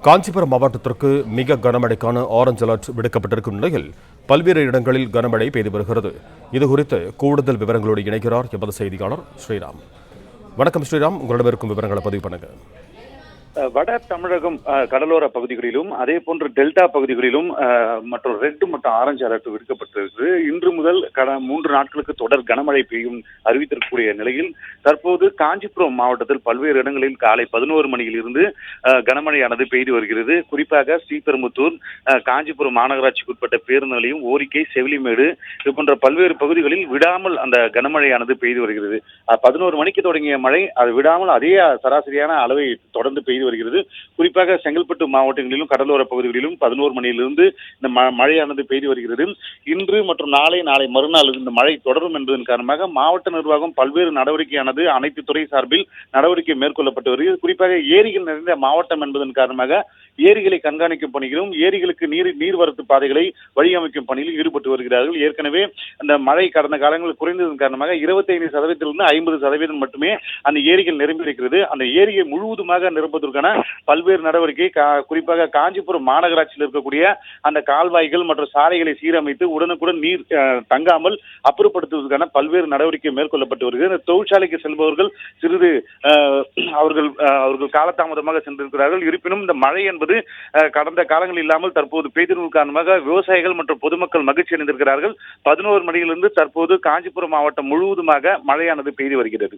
காஞ்சிபுரம் மாவட்டத்திற்கு மிக கனமழைக்கான orange alert விடுக்கப்பட்டிருக்கும் நிலையில் பல்வேறு இடங்களில் கனமழை பெய்து வருகிறது. இதுகுறித்து கூடுதல் விவரங்களோடு இணைக்கிறார் எமது செய்தியாளர் ஸ்ரீராம். வணக்கம் ஸ்ரீராம், உங்களிடம் இருக்கும் விவரங்களை பதிவு பண்ணுங்க. வட தமிழகம் கடலோர பகுதிகளிலும் அதே போன்று டெல்டா பகுதிகளிலும் மற்றும் ரெட் மற்றும் ஆரஞ்சு அலர்ட் விடுக்கப்பட்டிருக்கு. இன்று முதல் 3 நாட்களுக்கு தொடர் கனமழை பெய்யும் அறிவித்திருக்கக்கூடிய நிலையில் தற்போது காஞ்சிபுரம் மாவட்டத்தில் பல்வேறு இடங்களில் காலை 11 மணியில் இருந்து கனமழையானது பெய்து வருகிறது. குறிப்பாக ஸ்ரீபெரும்புத்தூர், காஞ்சிபுரம் மாநகராட்சிக்கு உட்பட்ட பேருந்து நிலையம், ஓரிக்கை, செவிலிமேடு இது போன்ற பல்வேறு பகுதிகளில் விடாமல் அந்த கனமழையானது பெய்து வருகிறது. 11 மணிக்கு தொடங்கிய மழை அது விடாமல் அதே சராசரியான அளவை தொடர்ந்து பெய்து வருகிறது. குறிப்பாக செங்கல்பட்டு மாவட்டங்களிலும் கடலோர பகுதிகளிலும் 11 மணியிலிருந்து இந்த மழையானது பெய்து வருகிறது. இன்று மற்றும் நாளை மறுநாள் இந்த மழை தொடரும் என்பதன் காரணமாக மாவட்ட நிர்வாகம் பல்வேறு நடவடிக்கையானது அனைத்து துறை சார்பில் நடவடிக்கை மேற்கொள்ளப்பட்டு வருகிறது. குறிப்பாக ஏரிகள் நிறைந்த மாவட்டம் என்பதன் காரணமாக ஏரிகளை கண்காணிக்கும் பணிகளும் ஏரிகளுக்கு நீர்வரத்து பாதைகளை வழியமைக்கும் பணியில் ஈடுபட்டு வருகிறார்கள். ஏற்கனவே அந்த மழை கடந்த காலங்களில் குறைந்ததன் காரணமாக 25% 50% மட்டுமே அந்த ஏரிகள் நிரம்பி இருக்கிறது. அந்த ஏரியை முழுவதுமாக நிரம்புவதற்கான பல்வேறு நடவடிக்கை குறிப்பாக காஞ்சிபுரம் மாநகராட்சியில் இருக்கக்கூடிய அந்த கால்வாய்கள் மற்றும் சாலைகளை சீரமைத்து உடனுக்குடன் நீர் தங்காமல் அப்புறப்படுத்துவதற்கான பல்வேறு நடவடிக்கை மேற்கொள்ளப்பட்டு வருகிறது. இந்த தொழிற்சாலைக்கு செல்பவர்கள் சிறிது அவர்கள் காலதாமதமாக சென்றிருக்கிறார்கள். இருப்பினும் இந்த மழை என்பது கடந்த காலங்களில் இல்லாமல் தற்போது பெய்திருக்கும் காரணமாக விவசாயிகள் மற்றும் பொதுமக்கள் மகிழ்ச்சி அடைந்திருக்கிறார்கள். 11 மணியிலிருந்து தற்போது காஞ்சிபுரம் மாவட்டம் முழுவதுமாக மழையானது பெய்து வருகிறது.